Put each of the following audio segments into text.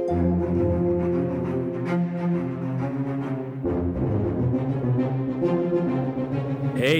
Hey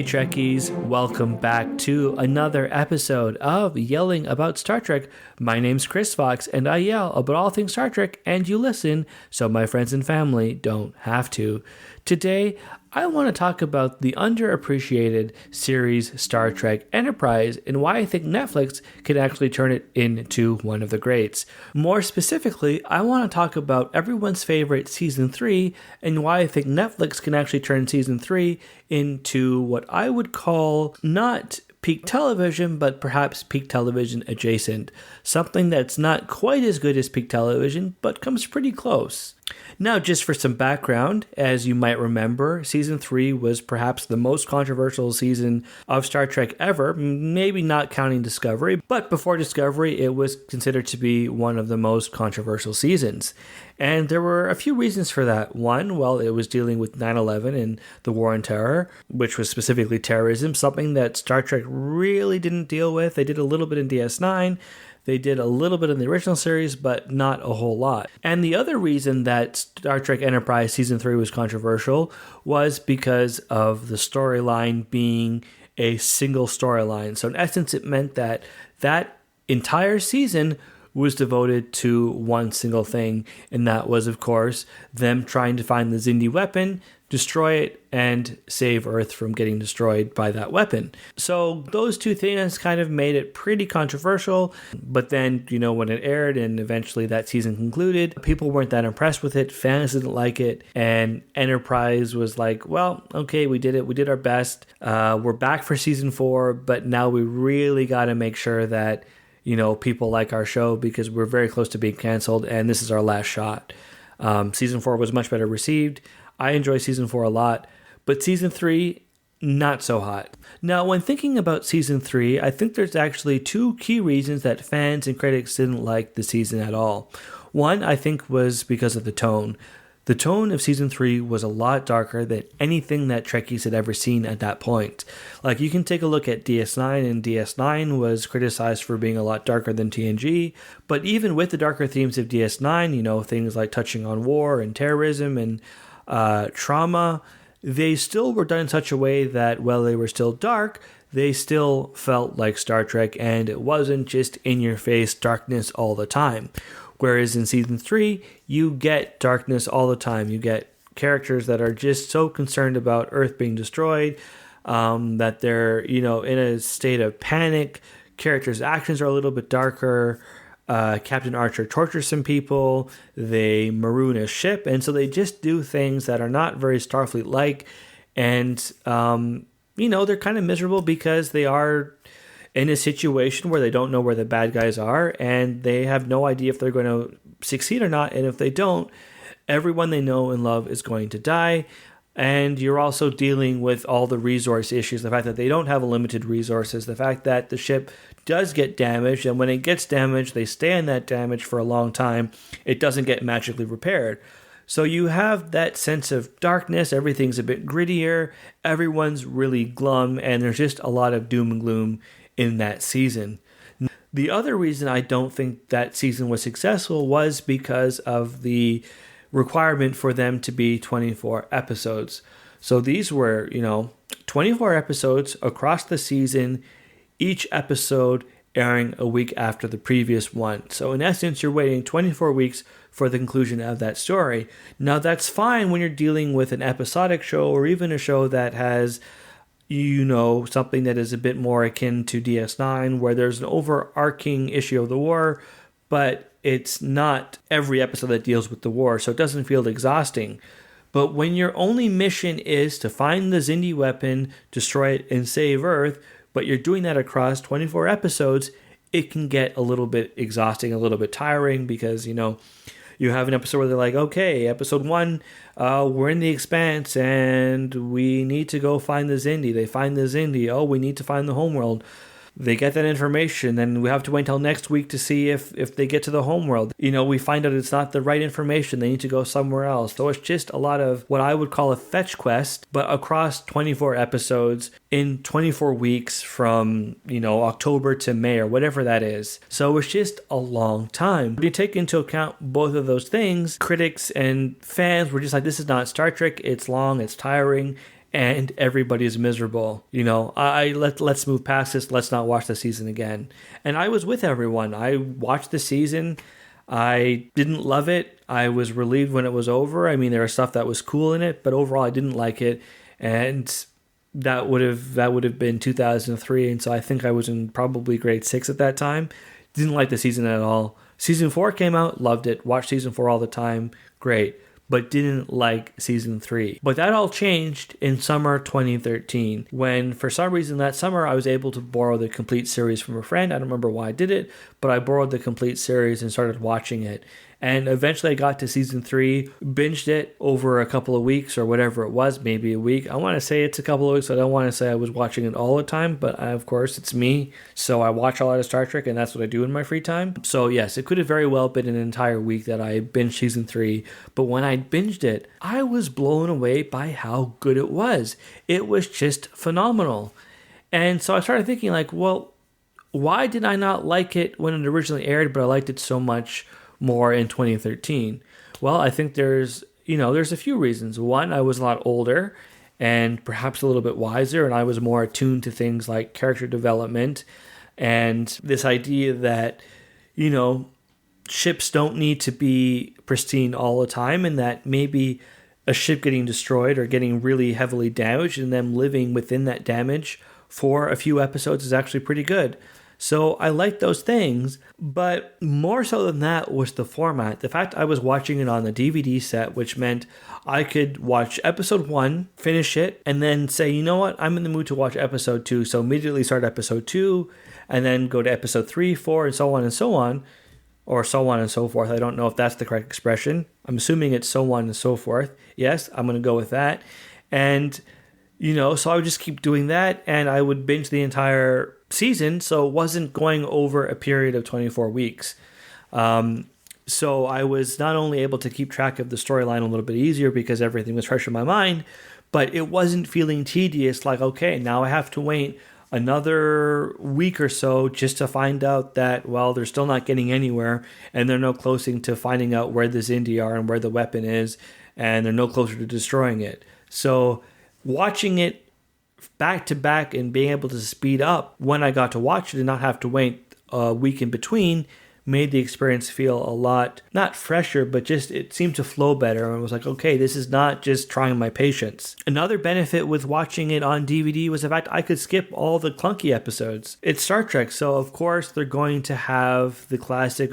Trekkies, welcome back to another episode of Yelling About Star Trek. My name's Chris Fox, and I yell about all things Star Trek, and you listen so my friends and family don't have to. Today, I want to talk about the underappreciated series Star Trek Enterprise and why I think Netflix could actually turn it into one of the greats. More specifically, I want to talk about everyone's favorite Season 3 and why I think Netflix can actually turn Season 3 into what I would call not peak television, but perhaps peak television adjacent. Something that's not quite as good as peak television, but comes pretty close. Now, just for some background, as you might remember, Season 3 was perhaps the most controversial season of Star Trek ever, maybe not counting Discovery, but before Discovery, it was considered to be one of the most controversial seasons. And there were a few reasons for that. One, well, it was dealing with 9/11 and the War on Terror, which was specifically terrorism, something that Star Trek really didn't deal with. They did a little bit in DS9. They did a little bit in the original series, but not a whole lot. And the other reason that Star Trek Enterprise Season 3 was controversial was because of the storyline being a single storyline. So in essence, it meant that that entire season was devoted to one single thing, and that was, of course, them trying to find the Xindi weapon, destroy it, and save Earth from getting destroyed by that weapon. So those two things kind of made it pretty controversial, but then, when it aired and eventually that season concluded, people weren't that impressed with it, fans didn't like it, and Enterprise was like, well, okay, we did it, we did our best, we're back for Season 4, but now we really got to make sure that people like our show because we're very close to being canceled and this is our last shot. Season 4 was much better received. I enjoy Season 4 a lot, but Season 3, not so hot. Now, when thinking about Season 3, I think there's actually two key reasons that fans and critics didn't like the season at all. One, I think, was because of the tone. The tone of Season 3 was a lot darker than anything that Trekkies had ever seen at that point. Like, you can take a look at DS9, and DS9 was criticized for being a lot darker than TNG, but even with the darker themes of DS9, things like touching on war and terrorism and trauma, they still were done in such a way that while they were still dark, they still felt like Star Trek, and it wasn't just in-your-face darkness all the time. Whereas in Season 3, you get darkness all the time. You get characters that are just so concerned about Earth being destroyed that they're, in a state of panic. Characters' actions are a little bit darker. Captain Archer tortures some people. They maroon a ship. And so they just do things that are not very Starfleet-like. And, they're kind of miserable because they are in a situation where they don't know where the bad guys are and they have no idea if they're going to succeed or not. And if they don't, everyone they know and love is going to die. And you're also dealing with all the resource issues, the fact that they don't have limited resources, the fact that the ship does get damaged, and when it gets damaged, they stay in that damage for a long time. It doesn't get magically repaired. So you have that sense of darkness, everything's a bit grittier, everyone's really glum, and there's just a lot of doom and gloom in that season. The other reason I don't think that season was successful was because of the requirement for them to be 24 episodes. So these were, 24 episodes across the season, each episode airing a week after the previous one. So in essence, you're waiting 24 weeks for the conclusion of that story. Now that's fine when you're dealing with an episodic show or even a show that has something that is a bit more akin to DS9, where there's an overarching issue of the war, but it's not every episode that deals with the war, so it doesn't feel exhausting. But when your only mission is to find the Xindi weapon, destroy it, and save Earth, but you're doing that across 24 episodes, it can get a little bit exhausting, a little bit tiring, because, you have an episode where they're like, okay, episode 1, we're in the Expanse and we need to go find the Xindi. They find the Xindi. Oh, we need to find the homeworld. They get that information, then we have to wait until next week to see if they get to the homeworld. We find out it's not the right information. They need to go somewhere else. So it's just a lot of what I would call a fetch quest, but across 24 episodes in 24 weeks from, October to May or whatever that is. So it's just a long time. When you take into account both of those things, critics and fans were just like, this is not Star Trek. It's long, it's tiring, and everybody's miserable. Let's move past this. Let's not watch the season again. And I was with everyone. I watched the season. I didn't love it. I was relieved when it was over. I mean, there was stuff that was cool in it, but overall I didn't like it. And that would have been 2003. And so I think I was in probably grade 6 at that time. Didn't like the season at all. Season 4 came out, loved it. Watched season 4 all the time. Great. But didn't like season 3. But that all changed in summer 2013, when for some reason that summer I was able to borrow the complete series from a friend. I don't remember why I did it, but I borrowed the complete series and started watching it. And eventually I got to season 3, binged it over a couple of weeks or whatever it was, maybe a week. I want to say it's a couple of weeks. I don't want to say I was watching it all the time, but of course it's me. So I watch a lot of Star Trek and that's what I do in my free time. So yes, it could have very well been an entire week that I binged season 3. But when I binged it, I was blown away by how good it was. It was just phenomenal. And so I started thinking well, why did I not like it when it originally aired, but I liked it so much more in 2013? Well, I think there's a few reasons. One, I was a lot older and perhaps a little bit wiser, and I was more attuned to things like character development and this idea that, ships don't need to be pristine all the time, and that maybe a ship getting destroyed or getting really heavily damaged and them living within that damage for a few episodes is actually pretty good. So I liked those things, but more so than that was the format. The fact I was watching it on the DVD set, which meant I could watch episode 1, finish it, and then say, you know what, I'm in the mood to watch episode 2. So immediately start episode 2, and then go to episode 3, 4, and so on and so on, or so on and so forth. I don't know if that's the correct expression. I'm assuming it's so on and so forth. Yes, I'm going to go with that. And so I would just keep doing that, and I would binge the entire season, so it wasn't going over a period of 24 weeks. So I was not only able to keep track of the storyline a little bit easier because everything was fresh in my mind, but it wasn't feeling tedious, like, okay, now I have to wait another week or so just to find out that, well, they're still not getting anywhere, and they're no closer to finding out where the Xindi are and where the weapon is, and they're no closer to destroying it. So watching it back to back and being able to speed up when I got to watch it and not have to wait a week in between made the experience feel a lot, not fresher, but just it seemed to flow better. And I was like, okay, this is not just trying my patience. Another benefit with watching it on DVD was the fact I could skip all the clunky episodes. It's Star Trek, so of course they're going to have the classic,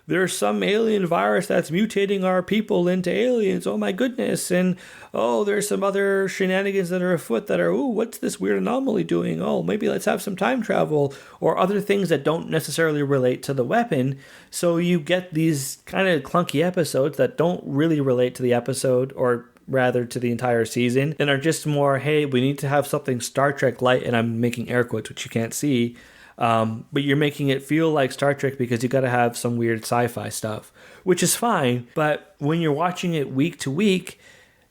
there's some alien virus that's mutating our people into aliens. Oh my goodness. And there's some other shenanigans that are afoot that are, what's this weird anomaly doing? Oh, maybe let's have some time travel, or other things that don't necessarily relate to the weapon. So you get these kind of clunky episodes that don't really relate to the episode, or rather to the entire season, and are just more, hey, we need to have something Star Trek light, and I'm making air quotes, which you can't see. But you're making it feel like Star Trek because you got to have some weird sci-fi stuff, which is fine. But when you're watching it week to week,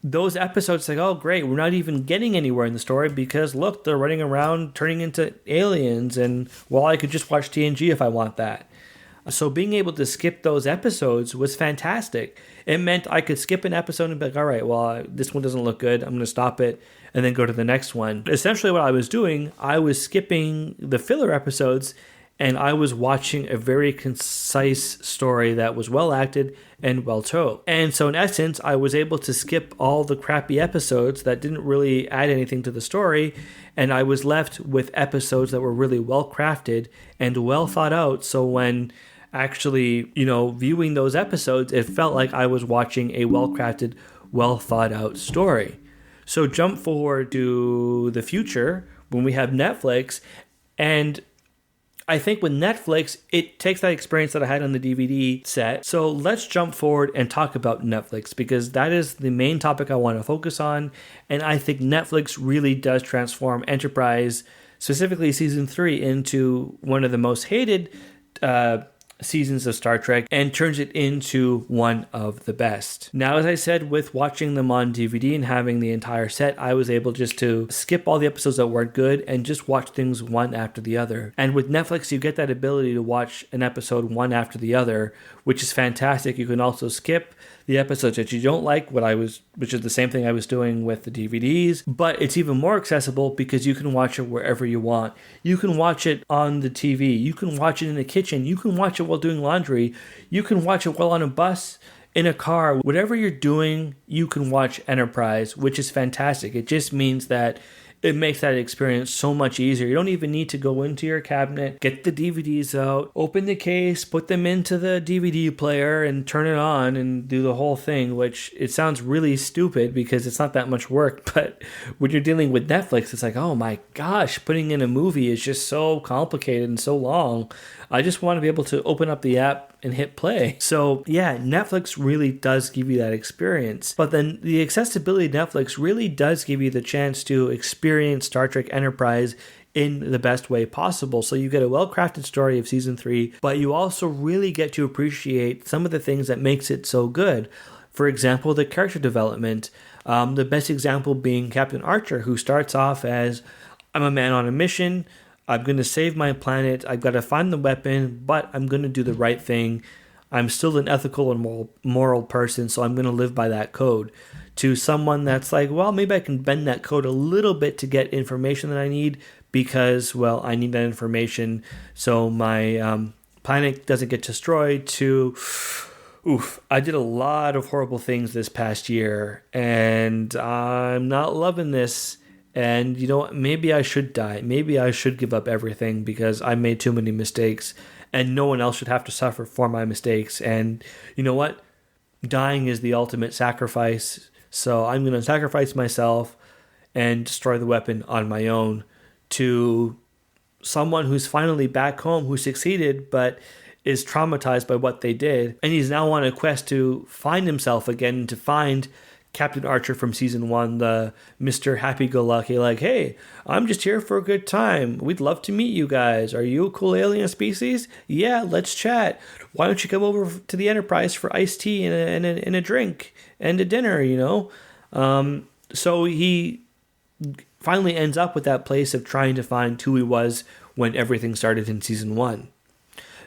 those episodes like, oh, great, we're not even getting anywhere in the story because, look, they're running around turning into aliens. And, well, I could just watch TNG if I want that. So being able to skip those episodes was fantastic. It meant I could skip an episode and be like, all right, well, this one doesn't look good. I'm going to stop it and then go to the next one. Essentially what I was doing, I was skipping the filler episodes and I was watching a very concise story that was well acted and well told. And so in essence, I was able to skip all the crappy episodes that didn't really add anything to the story, and I was left with episodes that were really well crafted and well thought out. So when actually, viewing those episodes, it felt like I was watching a well-crafted, well-thought-out story. So jump forward to the future when we have Netflix, and I think with Netflix, it takes that experience that I had on the DVD set. So let's jump forward and talk about Netflix, because that is the main topic I want to focus on, and I think Netflix really does transform enterprise specifically season 3, into one of the most hated seasons of Star Trek and turns it into one of the best. Now, as I said, with watching them on DVD and having the entire set, I was able just to skip all the episodes that weren't good and just watch things one after the other. And with Netflix, you get that ability to watch an episode one after the other, which is fantastic. You can also skip the episodes that you don't like, which is the same thing I was doing with the DVDs, but it's even more accessible because you can watch it wherever you want. You can watch it on the TV, you can watch it in the kitchen, you can watch it while doing laundry, you can watch it while on a bus, in a car, whatever you're doing, you can watch Enterprise, which is fantastic. It just means that it makes that experience so much easier. You don't even need to go into your cabinet, get the DVDs out, open the case, put them into the DVD player and turn it on and do the whole thing, which it sounds really stupid because it's not that much work. But when you're dealing with Netflix, it's like, oh my gosh, putting in a movie is just so complicated and so long. I just want to be able to open up the app and hit play. So yeah, Netflix really does give you that experience. But then the accessibility of Netflix really does give you the chance to experience Star Trek Enterprise in the best way possible. So you get a well-crafted story of season 3, but you also really get to appreciate some of the things that makes it so good. For example, the character development. The best example being Captain Archer, who starts off as, I'm a man on a mission, I'm going to save my planet, I've got to find the weapon, but I'm going to do the right thing. I'm still an ethical and moral person, so I'm going to live by that code. To someone that's like, well, maybe I can bend that code a little bit to get information that I need because, well, I need that information so my planet doesn't get destroyed. To, I did a lot of horrible things this past year, and I'm not loving this. And you know what? Maybe I should die. Maybe I should give up everything because I made too many mistakes and no one else should have to suffer for my mistakes. And you know what? Dying is the ultimate sacrifice. So I'm going to sacrifice myself and destroy the weapon on my own. To someone who's finally back home, who succeeded, but is traumatized by what they did. And he's now on a quest to find himself again, to find Captain Archer from season 1, the Mr. Happy-Go-Lucky, like, hey, I'm just here for a good time. We'd love to meet you guys. Are you a cool alien species? Yeah, let's chat. Why don't you come over to the Enterprise for iced tea and a drink and a dinner, you know? So he finally ends up with that place of trying to find who he was when everything started in season 1.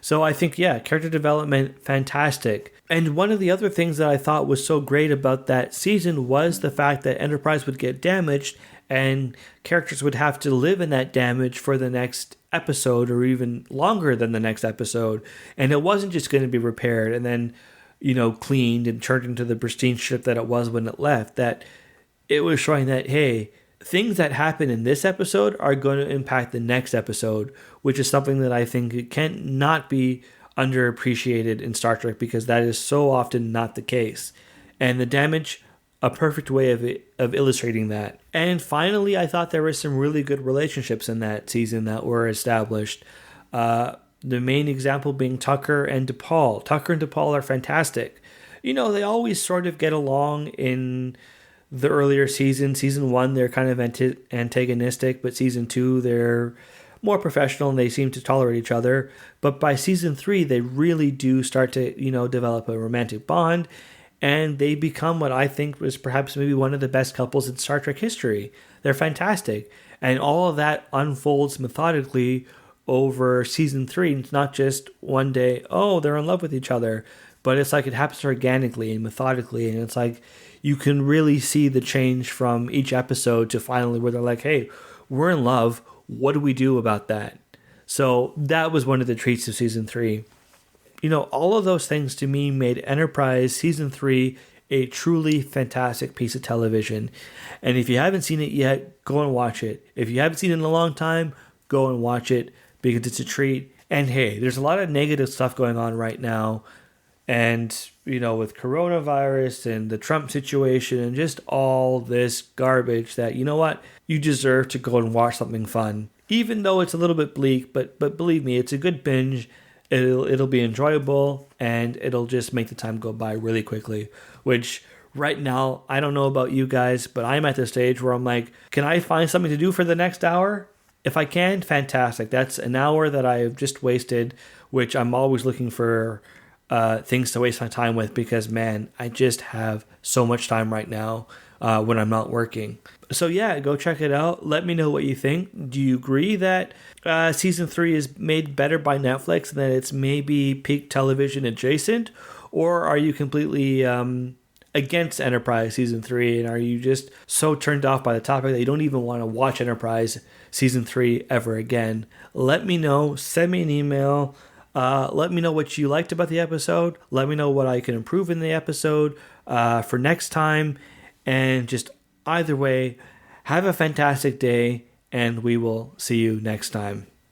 So I think, yeah, character development, fantastic. And one of the other things that I thought was so great about that season was the fact that Enterprise would get damaged and characters would have to live in that damage for the next episode or even longer than the next episode. And it wasn't just going to be repaired and then, you know, cleaned and turned into the pristine ship that it was when it left. That it was showing that, hey, things that happen in this episode are going to impact the next episode, which is something that I think cannot be underappreciated in Star Trek because that is so often not the case. And the damage, a perfect way of illustrating that. And finally, I thought there were some really good relationships in that season that were established. The main example being Tucker and DePaul. Tucker and DePaul are fantastic. You know, they always sort of get along in the earlier season. Season 1, they're kind of antagonistic, but season 2, they're more professional and they seem to tolerate each other. But by season 3, they really do start to, you know, develop a romantic bond, and they become what I think was perhaps maybe one of the best couples in Star Trek history. They're fantastic. And all of that unfolds methodically over season 3. It's not just one day, oh, they're in love with each other, but it's like it happens organically and methodically, and it's like you can really see the change from each episode to finally where they're like, hey, we're in love. What do we do about that? So that was one of the treats of season 3. You know, all of those things to me made Enterprise season 3 a truly fantastic piece of television. And if you haven't seen it yet, go and watch it. If you haven't seen it in a long time, go and watch it because it's a treat. And hey, there's a lot of negative stuff going on right now. And, you know, with coronavirus and the Trump situation and just all this garbage that, you know what, you deserve to go and watch something fun. Even though it's a little bit bleak, but believe me, it's a good binge. It'll be enjoyable and it'll just make the time go by really quickly. Which right now, I don't know about you guys, but I'm at the stage where I'm like, can I find something to do for the next hour? If I can, fantastic. That's an hour that I've just wasted, which I'm always looking for things to waste my time with because, man, I just have so much time right now when I'm not working. So, yeah, go check it out. Let me know what you think. Do you agree that season 3 is made better by Netflix and that it's maybe peak television adjacent? Or are you completely against Enterprise season 3, and are you just so turned off by the topic that you don't even want to watch Enterprise season 3 ever again? Let me know. Send me an email. Let me know what you liked about the episode. Let me know what I can improve in the episode for next time. And just either way, have a fantastic day, and we will see you next time.